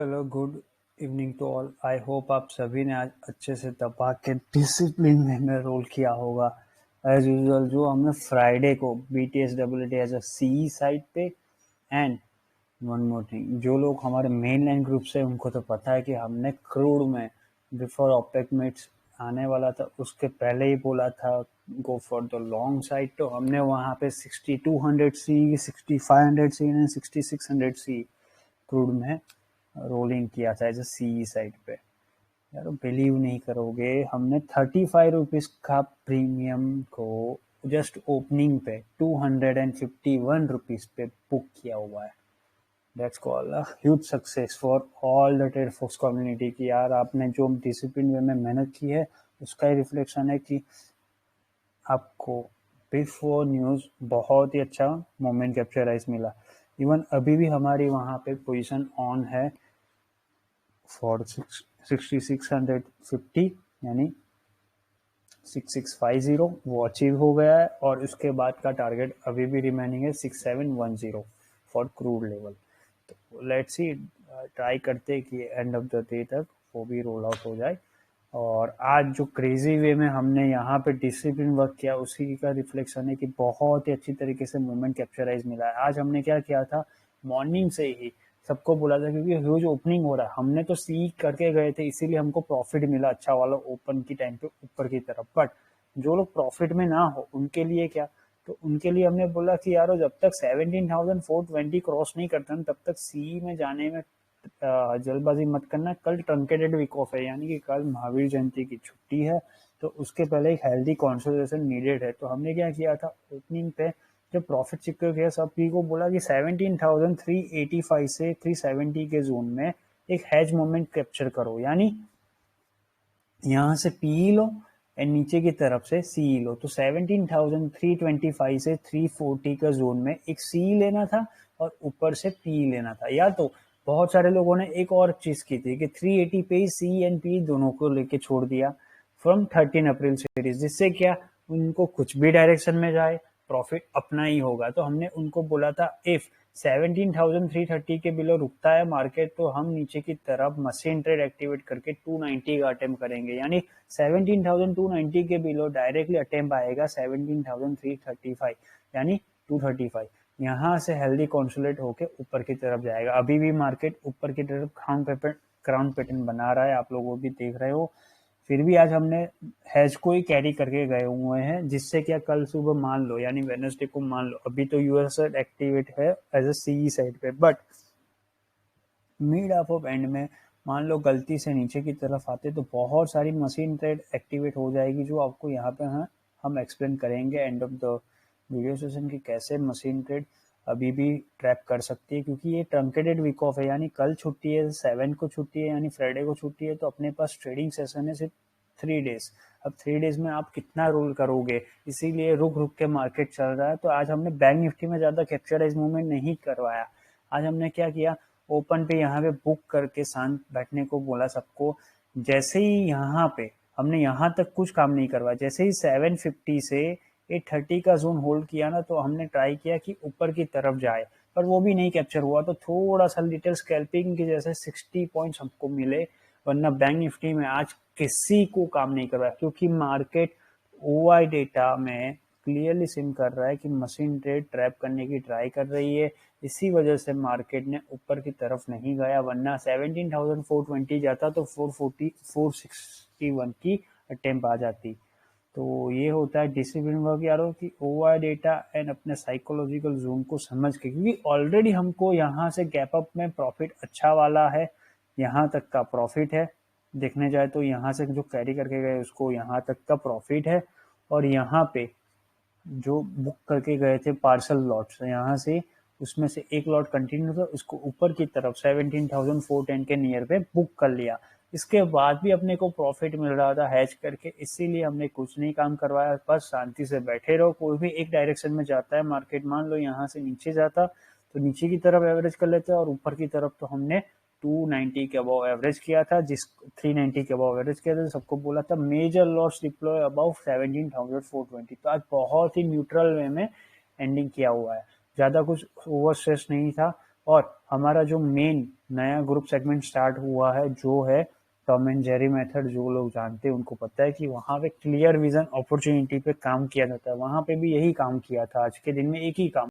Hello, good evening to all. I hope आप सभी ने आज अच्छे से दबा के डिसिप्लिन में रोल किया होगा एज यूजुअल। जो हमने फ्राइडे को BTS WT as a C side पे। एंड वन मोर थिंग, जो लोग हमारे मेन लाइन ग्रुप से उनको तो पता है कि हमने क्रूड में बिफोर ओपेक मिट्स आने वाला था उसके पहले ही बोला था go for the long side. तो हमने वहाँ पे 6200 सी, 6500 सी एंड 6600 सी क्रूड में रोलिंग किया था एज अ सी साइड पे। यार बिलीव नहीं करोगे, हमने 35 रुपीज का प्रीमियम को जस्ट ओपनिंग पे 251 रुपीज पे बुक किया हुआ है। That's called a huge success for all the trade folks community की। यार आपने जो डिसिप्लिन वे में मेहनत की है उसका ही रिफ्लेक्शन है कि आपको बिफोर न्यूज बहुत ही अच्छा मोमेंट कैप्चराइज मिला। इवन अभी भी हमारी वहाँ पे पोजीशन ऑन है फॉर 6650, यानी 6650 वो अचीव हो गया है। और उसके बाद का टारगेट अभी भी रिमेनिंग है 6710 फॉर क्रूड लेवल। तो लेट्स सी, ट्राई करते कि एंड ऑफ द डे तक वो भी रोल आउट हो जाए। और आज जो क्रेजी वे में हमने यहाँ पे डिसिप्लिन वर्क किया उसी का रिफ्लेक्शन है कि बहुत ही अच्छी तरीके से मोमेंट कैप्चराइज मिला है। आज हमने क्या किया था, मॉर्निंग से ही सबको बोला था क्योंकि ह्यूज ओपनिंग हो रहा है, हमने तो सी करके गए थे इसीलिए हमको प्रॉफिट मिला अच्छा वाला ओपन की टाइम पे ऊपर की तरफ। बट जो लोग प्रॉफिट में ना हो उनके लिए क्या, तो उनके लिए हमने बोला कि यारो जब तक 17,420 क्रॉस नहीं करते तब तक सी में जाने में जल्दबाजी मत करना। कल ट्रंकेटेड वीक ऑफ है, यानी कि कल महावीर जयंती की छुट्टी है, तो उसके पहले एक हेल्दी कॉन्सोलेशन नीडेड है। तो हमने क्या किया था, ओपनिंग पे जब प्रॉफिट सिक्योर किया सभी को बोला कि 17,385 से 370 के जोन में एक हैज मोमेंट कैप्चर करो, यानी यहाँ से पी लो एंड नीचे की तरफ से सी लो। तो 17,325 से 340 का जोन में एक सी लेना था और ऊपर से पी लेना था। या तो बहुत सारे लोगों ने एक और चीज की थी कि 380 पे सी एंड पी दोनों को लेके छोड़ दिया फ्रॉम 13 अप्रैल सीरीज, जिससे क्या उनको कुछ भी डायरेक्शन में जाए प्रॉफिट अपना ही होगा। तो हमने उनको बोला था इफ 17,330 के बिलो रुकता है मार्केट तो हम नीचे की तरफ मशीन ट्रेड एक्टिवेट करके 290 का अटेम्प्ट करेंगे, यानी 17,290 के बिलो डायरेक्टली अटेम्प्ट आएगा 17,335, यानी 235। यहाँ से हेल्दी कॉन्सोलेट होके ऊपर की तरफ जाएगा। अभी भी मार्केट ऊपर की तरफ क्राउन पैटर्न बना रहा है, आप लोग वो भी देख रहे हो। फिर भी आज हमने हैज को ही कैरी करके गए हुए हैं, जिससे क्या कल सुबह मान लो, यानी वेडनेसडे को मान लो, अभी तो यूएस एक्टिवेट है एज अ सी साइड पे, बट मिड ऑफ एंड में मान लो गलती से नीचे की तरफ आते तो बहुत सारी मशीन ट्रेड एक्टिवेट हो जाएगी, जो आपको यहाँ पे हम एक्सप्लेन करेंगे end of the video session की कैसे मशीन ट्रेड अभी भी ट्रैप कर सकती है। क्योंकि ये ट्रंकेटेड वीक ऑफ है, यानी कल छुट्टी है, 7 को छुट्टी है, यानी फ्राइडे को छुट्टी है, तो अपने पास ट्रेडिंग सेशन है सिर्फ 3 डेज। अब 3 डेज में आप कितना रोल करोगे, इसीलिए रुक रुक के मार्केट चल रहा है। तो आज हमने बैंक निफ्टी में ज्यादा कैप्चराइज मूवमेंट नहीं करवाया। आज हमने क्या किया, ओपन पे यहाँ पे बुक करके शांत बैठने को बोला सबको। जैसे ही यहाँ पे हमने यहाँ तक कुछ काम नहीं करवाया, जैसे ही 750 से 830 का जोन होल्ड किया ना, तो हमने ट्राई किया कि ऊपर की तरफ जाए, पर वो भी नहीं कैप्चर हुआ। तो थोड़ा सा लिटिल स्कैल्पिंग की जैसे 60 पॉइंट्स हमको मिले, वरना बैंक निफ्टी में आज किसी को काम नहीं करवाया, क्योंकि मार्केट ओआई डेटा में क्लियरली सिम कर रहा है कि मशीन ट्रेड ट्रैप करने की ट्राई कर रही है। इसी वजह से मार्केट ने ऊपर की तरफ नहीं गया, वरना 17,420 जाता तो 440 461 की अटेम्प आ जाती। तो ये होता है डिसिप्लिन वर्क यारों की, ओआई डेटा एंड अपने साइकोलॉजिकल जोन को समझ के, क्योंकि ऑलरेडी हमको यहाँ से गैप अप में प्रॉफिट अच्छा वाला है, यहाँ तक का प्रॉफिट है। देखने जाए तो यहाँ से जो कैरी करके गए उसको यहाँ तक का प्रॉफिट है, और यहाँ पे जो बुक करके गए थे पार्सल लॉट्स यहाँ से, उसमें से एक लॉट कंटिन्यू था, उसको ऊपर की तरफ 17,410 के नियर पे बुक कर लिया। इसके बाद भी अपने को प्रॉफिट मिल रहा था हैच करके, इसीलिए हमने कुछ नहीं काम करवाया, बस शांति से बैठे रहो। कोई भी एक डायरेक्शन में जाता है मार्केट, मान लो यहाँ से नीचे जाता तो नीचे की तरफ एवरेज कर लेते, और ऊपर की तरफ तो हमने 290 के अबाव एवरेज किया था, जिस 390 के अबाव एवरेज किया था। सबको बोला था मेजर लॉस डिप्लॉय अबाउ 17,420। तो आज बहुत ही न्यूट्रल वे में एंडिंग किया हुआ है, ज्यादा कुछ ओवर स्ट्रेस नहीं था। और हमारा जो मेन नया ग्रुप सेगमेंट स्टार्ट हुआ है जो है टॉम एंड जेरी मेथड, जो लोग जानते हैं उनको पता है कि वहां पे क्लियर विजन अपॉर्चुनिटी पे काम किया जाता है। वहां पे भी यही काम किया था, आज के दिन में एक ही काम,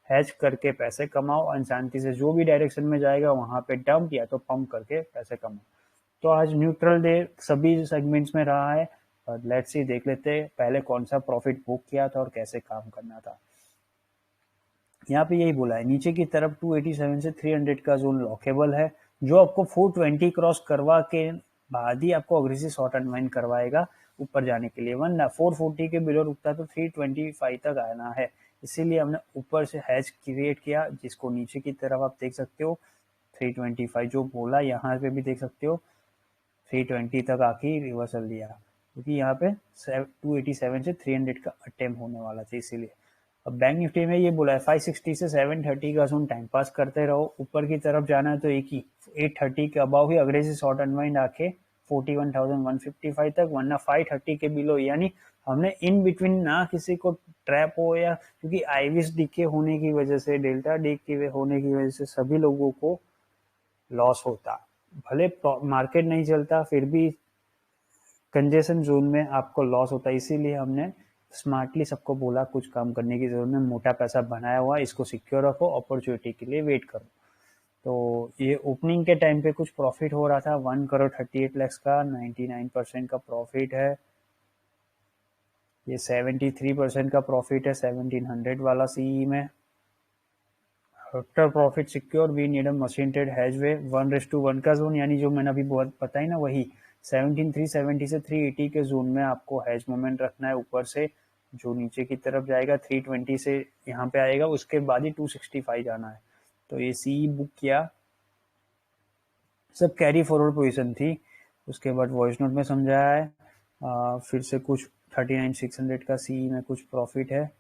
हैज करके पैसे कमाओ, अनशांति से जो भी डायरेक्शन में जाएगा वहां पे डंप या तो पंप करके पैसे कमाओ। तो आज न्यूट्रल डे सभी सेगमेंट्स में रहा है, और लेट्स सी देख लेते हैं पहले कौन सा प्रॉफिट बुक किया था और कैसे काम करना था। यहाँ पे यही बोला है नीचे की तरफ 287 से 300 का जोन लॉकेबल है, जो आपको 420 क्रॉस करवा के बाद ही आपको अग्रेसिव शॉर्ट अनवाइंड करवाएगा ऊपर जाने के लिए, वरना 440 के बिलो रुकता तो 325 तक आना है। इसीलिए हमने ऊपर से हैज क्रिएट किया, जिसको नीचे की तरफ आप देख सकते हो 325 जो बोला, यहाँ पे भी देख सकते हो 320 तक आके रिवर्सल लिया, क्योंकि यहाँ पे 287 से 300 का अटेम्प्ट होने वाला था इसीलिए। अब बैंक निफ्टी में ये बोला है 560 से 730 का जोन टाइम पास करते रहो, ऊपर की तरफ जाना है तो एक ही 830 के अबाव ही अग्रेसिव शॉर्ट अनवाइंड आके 41,155 तक, वरना 530 के बिलो, यानी हमने इन बिटवीन ना किसी को ट्रैप हो, या क्योंकि आईविस डीके होने की वजह से, डेल्टा डीके होने की वजह से सभी लोगों को लॉस होता, भले मार्केट नहीं चलता फिर भी कंजेशन जोन में आपको लॉस होता है। इसीलिए हमने स्मार्टली सबको बोला कुछ काम करने की जरूरत नहीं, मोटा पैसा बनाया हुआ इसको सिक्योर रखो, अपॉर्चुनिटी के लिए वेट करो। तो ये ओपनिंग के टाइम पे कुछ प्रॉफिट हो रहा था 1 करोड़ 38 लाख का, 99% का प्रॉफिट है। ये 73% का प्रॉफिट है 1700 वाला सीई में। After profit secure we need a machine trade has way 1:1 का जोन, यानी जो मैंने अभी बहुत बताई ना वही 17,370 से 380 के जोन में आपको हैज मोमेंट रखना है ऊपर से, जो नीचे की तरफ जाएगा 320 से यहाँ पे आएगा, उसके बाद ही 265 जाना है। तो ये सी बुक किया, सब कैरी फॉरवर्ड पोजीशन थी। उसके बाद वॉइस नोट में समझाया है, फिर से कुछ 39,600 का सी में कुछ प्रॉफिट है,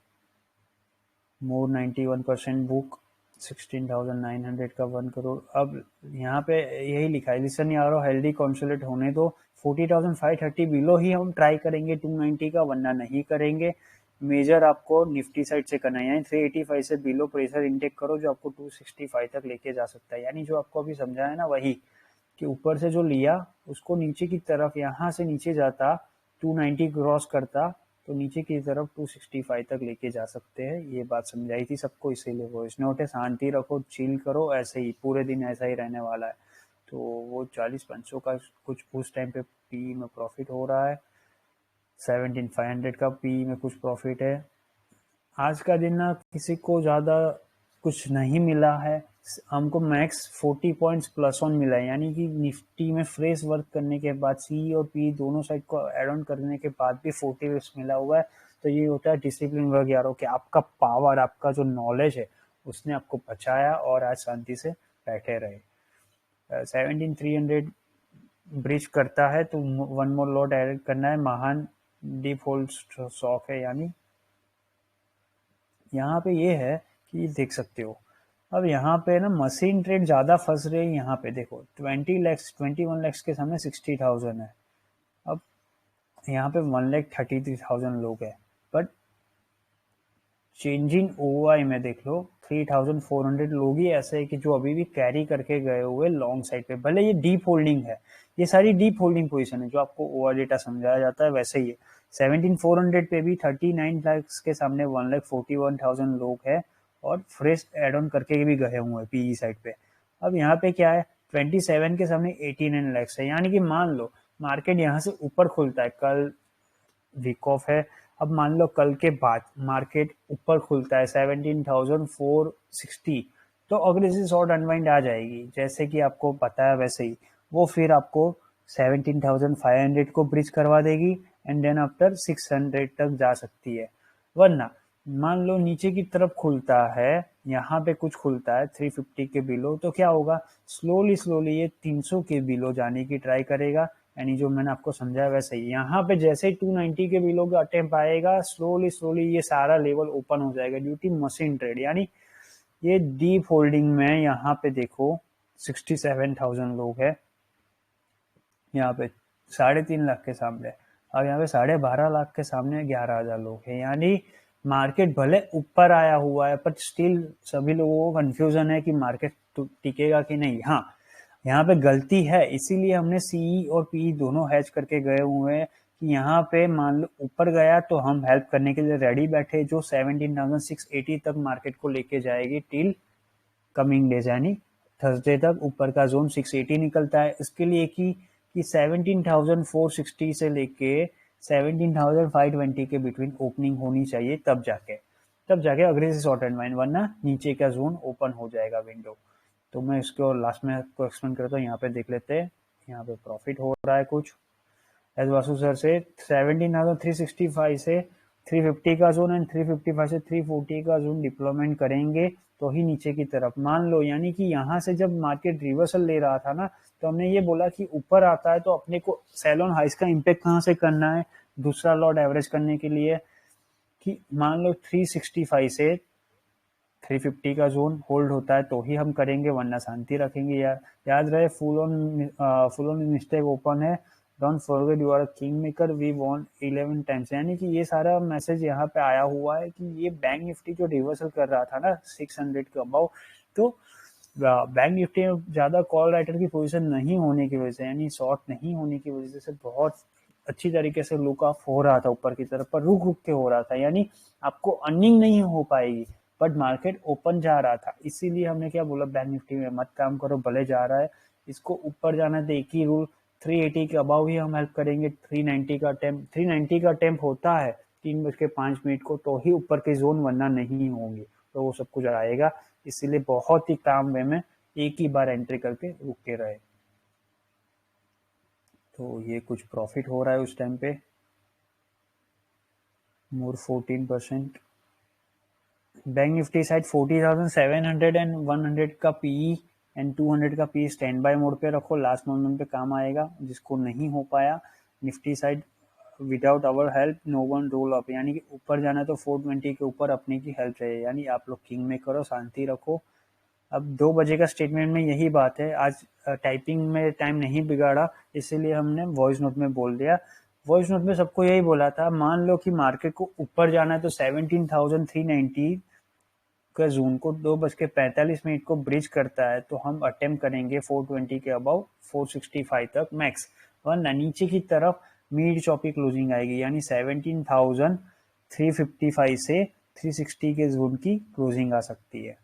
मोर 91% बुक 16,900 का 1 करोड़। अब यहाँ पे यही लिखा है लिसन यारो हेल्दी कॉन्सोलेट होने तो 40,530 बिलो ही हम ट्राई करेंगे 290 का, वरना नहीं करेंगे। मेजर आपको निफ्टी साइड से करना है, यानी 385 से बिलो प्रेशर इनटेक करो जो आपको 265 तक लेके जा सकता है। यानी जो आपको अभी समझाया ना वही, कि ऊपर से जो लिया उसको नीचे की तरफ, यहाँ से नीचे जाता 290 क्रॉस करता तो नीचे की तरफ 265 तक लेके जा सकते हैं। ये बात समझाई थी सबको, इसीलिए वॉइस नोट है, शांति रखो, चिल करो, ऐसे ही पूरे दिन ऐसा ही रहने वाला है। तो वो 40-500 का कुछ उस टाइम पे पी में प्रॉफिट हो रहा है, 17,500 का पी में कुछ प्रॉफिट है। आज का दिन ना किसी को ज़्यादा कुछ नहीं मिला है, हमको मैक्स 40 पॉइंट्स प्लस ऑन मिला है, यानी कि निफ्टी में फ्रेश वर्क करने के बाद सी और पी दोनों साइड को एड ऑन करने के बाद भी 40 बिप्स मिला हुआ है। तो ये होता है डिसिप्लिन वर्क यारों, कि आपका पावर, आपका जो नॉलेज है उसने आपको बचाया और आज शांति से बैठे रहे। 17,300 ब्रिज करता है तो 1 मोर लॉट ऐड करना है, महान डीप होल्ड स्टॉक है, यानी यहाँ पे ये है कि देख सकते हो। अब यहाँ पे ना मशीन ट्रेड ज्यादा फंस रही है, यहाँ पे देखो 21 लाख के सामने 60,000 है। अब यहाँ पे 1,33,000 लोग है, बट चेंजिंग ओआई में देख लो 3,400 लोग ही ऐसे है कि जो अभी भी कैरी करके गए हुए लॉन्ग साइड पे, भले ये डीप होल्डिंग है, ये सारी डीप होल्डिंग पोजीशन है जो आपको ओआर डेटा समझाया जाता है वैसे ही है। 17,400 पे भी 39 लाख के सामने 1,41,000 लोग है और फ्रेश एड ऑन करके भी गए हुए हैं पीई साइड पे। अब यहाँ पे क्या है 27 के सामने 89 लाख है, यानी कि मान लो मार्केट यहाँ से ऊपर खुलता है, कल वीक ऑफ है, अब मान लो कल के बाद मार्केट ऊपर खुलता है 17,460, तो अग्रेसिव शॉर्ट अनवाइंड आ जाएगी, जैसे कि आपको पता है वैसे ही वो फिर आपको 17,500 को ब्रिज करवा देगी एंड देन आफ्टर 600 तक जा सकती है। वरना मान लो नीचे की तरफ खुलता है, यहाँ पे कुछ खुलता है 350 के बिलो, तो क्या होगा स्लोली स्लोली ये 300 के बिलो जाने की ट्राई करेगा, यानी जो मैंने आपको समझाया वैसे ही। यहाँ पे जैसे ही 290 के बिलो का अटेम्प्ट आएगा स्लोली स्लोली ये सारा लेवल ओपन हो जाएगा ड्यू टू मशीन ट्रेड, यानी ये डीप होल्डिंग में यहाँ पे देखो 67,000 लोग है, यहाँ पे 3.5 लाख के सामने, अब यहाँ पे 12.5 लाख के सामने 11,000 लोग हैं, यानी मार्केट भले ऊपर आया हुआ है पर स्टिल सभी लोगों को कंफ्यूजन है कि मार्केट टिकेगा कि नहीं। हाँ, यहाँ पे गलती है, इसीलिए हमने सीई और पीई दोनों हैच करके गए हुए हैं कि यहाँ पे मान लो ऊपर गया तो हम हेल्प करने के लिए रेडी बैठे, जो 17,680 तक मार्केट को लेके जाएगी टिल कमिंग डेज, यानी थर्सडे तक ऊपर का जोन 680 निकलता है। इसके लिए कि 17,460 से लेके 17,520 के बिटवीन ओपनिंग होनी चाहिए, तब जाके अग्रेसिव शॉर्ट एंड वाइन, वरना नीचे का जोन ओपन हो जाएगा विंडो। तो मैं इसको लास्ट में आपको एक्सप्लेन करता हूँ। यहाँ पे देख लेते हैं, यहाँ पे प्रॉफिट हो रहा है कुछ एज वासु सर से 17,365 से 350 का जोन एंड 355 से 340 का जोन डिप्लॉयमेंट करेंगे तो ही नीचे की तरफ मान लो, यानी कि यहाँ से जब मार्केट रिवर्सल ले रहा था ना, तो हमने ये बोला कि ऊपर आता है तो अपने को सेल ऑन हाइस का इम्पैक्ट कहाँ से करना है दूसरा लॉट एवरेज करने के लिए, कि मान लो 365 से 350 का जोन होल्ड होता है तो ही हम करेंगे, वरना शांति रखेंगे। याद रहे, फुल ऑन मिस्टेक ओपन है, don't forget you are king maker, we want 11 times. यानी कि ये सारा मैसेज यहाँ पे आया हुआ है कि ये बैंक निफ्टी जो रिवर्सल कर रहा था ना 600 के अबाउ, तो बैंक निफ्टी में ज्यादा कॉल राइटर की पोजीशन नहीं होने की वजह से, यानी शॉर्ट नहीं होने की वजह से बहुत अच्छी तरीके से लुक ऑफ हो रहा था ऊपर की तरफ, पर रुक रुक के हो रहा था, यानी आपको अर्निंग नहीं हो पाएगी। बट मार्केट ओपन जा रहा था, इसीलिए हमने क्या बोला, बैंक निफ्टी में मत काम करो, भले जा रहा है इसको ऊपर जाना है तो एक ही रूल, 380 के अबाव ही हम हेल्प करेंगे। 390 का अटेम्प्ट होता है 3:05 को, तो ही ऊपर के जोन, वरना नहीं होंगे, तो वो सब कुछ आएगा। इसीलिए बहुत ही काम वे में एक ही बार एंट्री करके रुके रहे। तो ये कुछ प्रॉफिट हो रहा है उस टाइम पे, मोर 14%। बैंक निफ्टी साइड 40,700 एंड 100 का पीई एंड 200 का पीई स्टैंड बाय मोड पे रखो, लास्ट मोमेंट पे काम आएगा। जिसको नहीं हो पाया Nifty side, without our help no one roll up, यानी कि ऊपर जाना तो 420 के ऊपर अपने की हेल्प चाहिए, यानी आप लोग किंग में करो, शांति रखो। अब 2 बजे का स्टेटमेंट में यही बात है, आज टाइपिंग में टाइम नहीं बिगाड़ा, इसीलिए हमने वॉइस नोट में बोल दिया। वॉइस नोट में सबको यही बोला था, मान लो कि मार्केट को ऊपर जाना है तो 17,390 का जोन को 2:45 को ब्रिज करता है तो हम अटेम्प्ट करेंगे 420 के अबाउ 465 तक मैक्स, वरना नीचे की तरफ मिड चॉपी क्लोजिंग आएगी, यानी 17,355 से 360 के जोन की क्लोजिंग आ सकती है।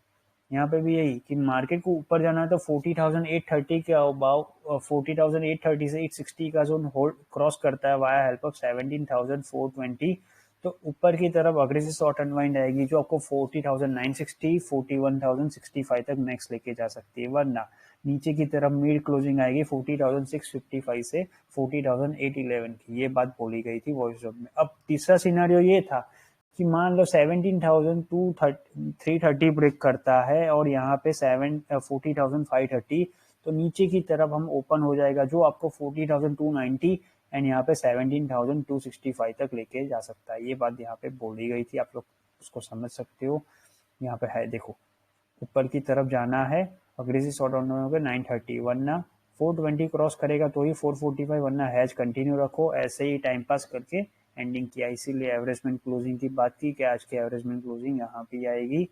यहाँ पे भी यही कि मार्केट को ऊपर जाना है तो 40,830 के अबाउ 40,830 से 860 का जोन होल्ड क्रॉस करता है वाया हेल्प ऑफ 17,420, तो ऊपर की तरफ अग्रेसिव शॉर्ट अनवाइंड आएगी जो आपको 40,960 41,065 तक मैक्स लेके जा सकती है, वरना नीचे की तरफ मिड क्लोजिंग आएगी 40,655 से 40,811 की। ये बात बोली गई थी वॉइस जॉब में। अब तीसरा सिनारियो ये था कि मान लो 17,330 ब्रेक करता है और यहाँ पे 40,530, तो नीचे की तरफ हम ओपन हो जाएगा जो आपको 40,290 एंड यहाँ पे 17,265 तक लेके जा सकता है। ये बात यहाँ पे बोली गई थी, आप लोग उसको समझ सकते हो। यहाँ पे है देखो, ऊपर की तरफ जाना है, अग्रेसिव शॉर्ट ऑन होगा 930, वरना 420 क्रॉस करेगा तो ही 445, वरना हैज कंटिन्यू रखो, ऐसे ही टाइम पास करके एंडिंग किया। इसीलिए एवरेजमेंट क्लोजिंग की बात की कि आज की एवरेजमेंट क्लोजिंग यहाँ पे आएगी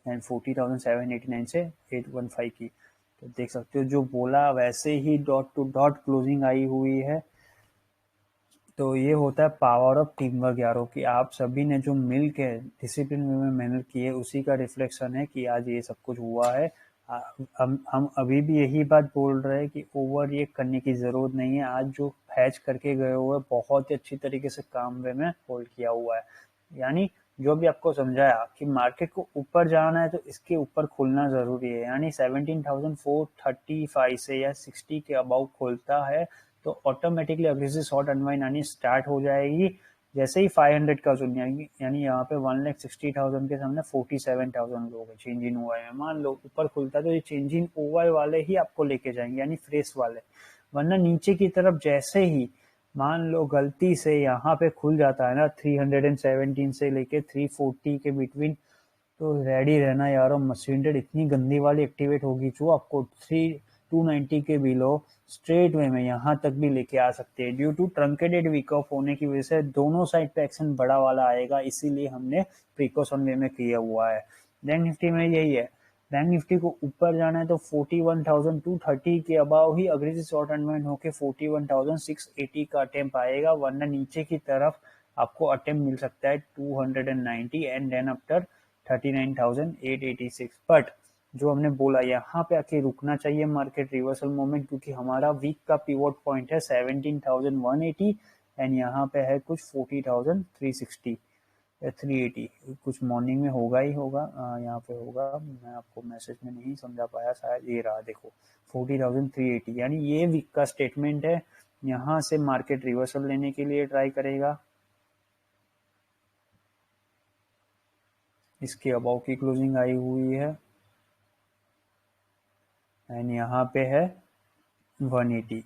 एंड 40,789 से 815 की। तो देख सकते हो जो बोला वैसे ही डॉट टू डॉट क्लोजिंग आई हुई है। तो ये होता है पावर ऑफ टीम वर्क यारों, कि आप सभी ने जो मिल के डिसिप्लिन में मेहनत की है उसी का रिफ्लेक्शन है कि आज ये सब कुछ हुआ है। हम अभी भी यही बात बोल रहे हैं कि ओवर ये करने की जरूरत नहीं है। आज जो हैच करके गए हुए बहुत ही अच्छी तरीके से काम वे में होल्ड किया हुआ है, यानी जो भी आपको समझाया कि मार्केट को ऊपर जाना है तो इसके ऊपर खुलना जरूरी है, यानी 17,435 से या 60 के अबाउ खोलता है तो ऑटोमेटिकली अग्रेसिव शॉर्ट अनवाइंड आनी स्टार्ट हो जाएगी। जैसे ही 500 का जोन, यानी यहाँ पे 1,60,000 के सामने 47,000 लोग चेंज इन हुआ है, मान लो ऊपर खुलता है तो ये चेंज इन ओवाई वाले ही आपको लेके जाएंगे, यानी फ्रेश वाले, वरना नीचे की तरफ जैसे ही मान लो गलती से यहाँ पे खुल जाता है ना 317 से लेके 340 के बिटवीन, तो रेडी रहना यार, मशीन ट्रेड इतनी गंदी वाली एक्टिवेट होगी जो आपको 290 के बिलो स्ट्रेट वे में यहाँ तक भी लेके आ सकते हैं। Due to truncated week off होने की वजह से दोनों साइड पे एक्शन बड़ा वाला आएगा, इसीलिए हमने प्रिकॉशन वे में किया हुआ है। बैंक निफ्टी में यही है, बैंक निफ्टी को ऊपर जाना है तो 41,230 के अबाव ही अग्रेसिव शॉर्ट अनवाइंड होके 41,680 का अटेम्प्ट आएगा, वरना नीचे की तरफ आपको अटेम्प्ट मिल सकता है 290 एंड देन आफ्टर 39,886। बट जो हमने बोला यहाँ पे आके रुकना चाहिए मार्केट रिवर्सल मोमेंट, क्योंकि हमारा वीक का पिवोट पॉइंट है 17,180 एंड यहाँ पे है कुछ 40,360 या 380, कुछ मॉर्निंग में होगा ही होगा, यहाँ पे होगा, मैं आपको मैसेज में नहीं समझा पाया, शायद ये रहा, देखो 40,380, यानी ये वीक का स्टेटमेंट है। यहाँ से मार्केट रिवर्सल लेने के लिए ट्राई करेगा, इसके अबाव की क्लोजिंग आई हुई है एंड यहाँ पे है 180।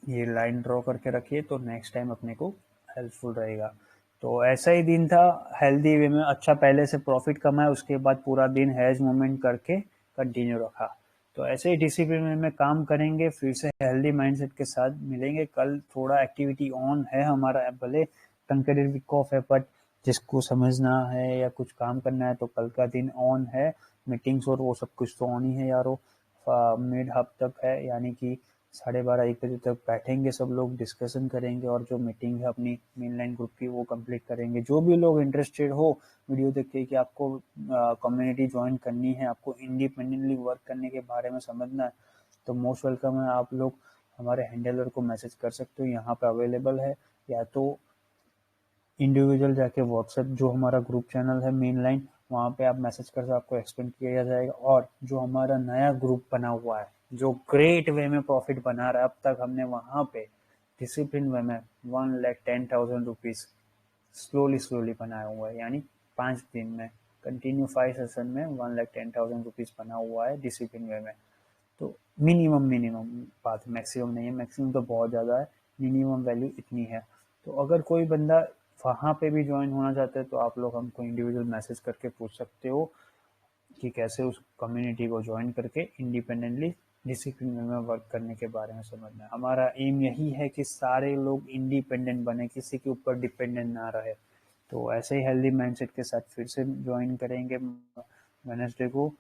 ये लाइन ड्रॉ करके रखिए तो नेक्स्ट टाइम अपने को हेल्पफुल रहेगा। तो ऐसा ही दिन था, हेल्दी वे में अच्छा पहले से प्रॉफिट कमाया, उसके बाद पूरा दिन हैज मूवमेंट करके कंटिन्यू रखा। तो ऐसे ही डिसिप्लिन में काम करेंगे, फिर से हेल्दी माइंडसेट के साथ मिलेंगे। कल थोड़ा एक्टिविटी ऑन है हमारा, भले कंकरेड वीक ऑफ है, बट जिसको समझना है या कुछ काम करना है तो कल का दिन ऑन है। मीटिंग्स और वो सब कुछ तो ऑन ही है यारो। मिड हब तक है, यानी कि 12:30-1 बजे तक बैठेंगे सब लोग, डिस्कशन करेंगे और जो मीटिंग है अपनी मेन लाइन ग्रुप की वो कंप्लीट करेंगे। जो भी लोग इंटरेस्टेड हो वीडियो देख के कि आपको कम्युनिटी ज्वाइन करनी है, आपको इंडिपेंडेंटली वर्क करने के बारे में समझना है, तो मोस्ट वेलकम है। आप लोग हमारे हैंडलर को मैसेज कर सकते हो, यहाँ पे अवेलेबल है, या तो इंडिविजुअल जाके व्हाट्सएप जो हमारा ग्रुप चैनल है मेन लाइन, वहाँ पे आप मैसेज कर सकते, आपको एक्सप्लेन किया जाएगा। और जो हमारा नया ग्रुप बना हुआ है जो ग्रेट वे में प्रॉफिट बना रहा है, अब तक हमने वहाँ पे डिसिप्लिन वे में 1,10,000 रुपीज स्लोली बनाया हुआ है, यानी 5 दिन में कंटिन्यू 5 सेशन में 1,10,000 रुपीज बना हुआ है डिसिप्लिन वे में। तो मिनिमम बात, मैक्सिमम नहीं है, मैक्सिमम तो बहुत ज़्यादा है, मिनिमम वैल्यू इतनी है। तो अगर कोई बंदा वहाँ पे भी ज्वाइन होना चाहते हैं तो आप लोग हमको इंडिविजुअल मैसेज करके पूछ सकते हो कि कैसे उस कम्युनिटी को ज्वाइन करके इंडिपेंडेंटली डिसिप्लिन में वर्क करने के बारे में समझना है। हमारा एम यही है कि सारे लोग इंडिपेंडेंट बने, किसी के ऊपर डिपेंडेंट ना रहे। तो ऐसे ही हेल्दी माइंडसेट के साथ फिर से ज्वाइन करेंगे वेडनेसडे को।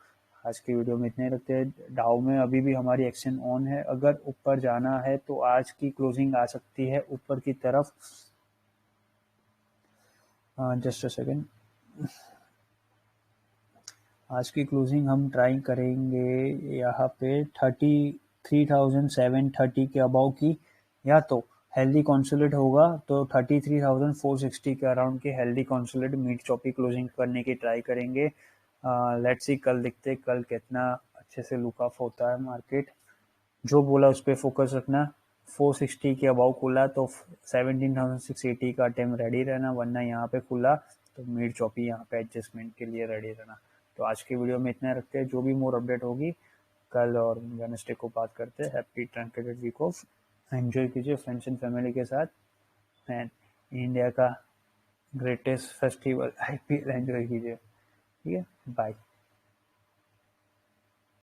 आज की वीडियो में इतने रखते हैं। डाउ में अभी भी हमारी एक्शन ऑन है, अगर ऊपर जाना है तो आज की क्लोजिंग आ सकती है ऊपर की तरफ। जस्ट अ सेकेंड, आज की क्लोजिंग हम ट्राई करेंगे यहाँ पे 33,730 के अबाउ की, या तो हेल्दी कॉन्सोलिडेट होगा तो 33,460 के अराउंड के healthy consolidate mid choppy closing करने की ट्राई करेंगे। लेट्स सी, कल देखते कल कितना अच्छे से लुक ऑफ होता है मार्केट। जो बोला उस पर फोकस रखना। 460 के अबाउ खुला तो 17,680 का अटेम्प्ट रेडी रहना, वरना यहाँ पे खुला तो मिड चॉपी यहाँ पे एडजस्टमेंट के लिए रेडी रहना। तो आज की वीडियो में इतना रखते हैं, जो भी मोर अपडेट होगी कल और वेडनेसडे को बात करते हैं। Happy truncated week off, enjoy कीजिए फ्रेंड्स एंड फैमिली के साथ, एंड इंडिया का ग्रेटेस्ट फेस्टिवल IPL एंजॉय कीजिए। ठीक है, बाय।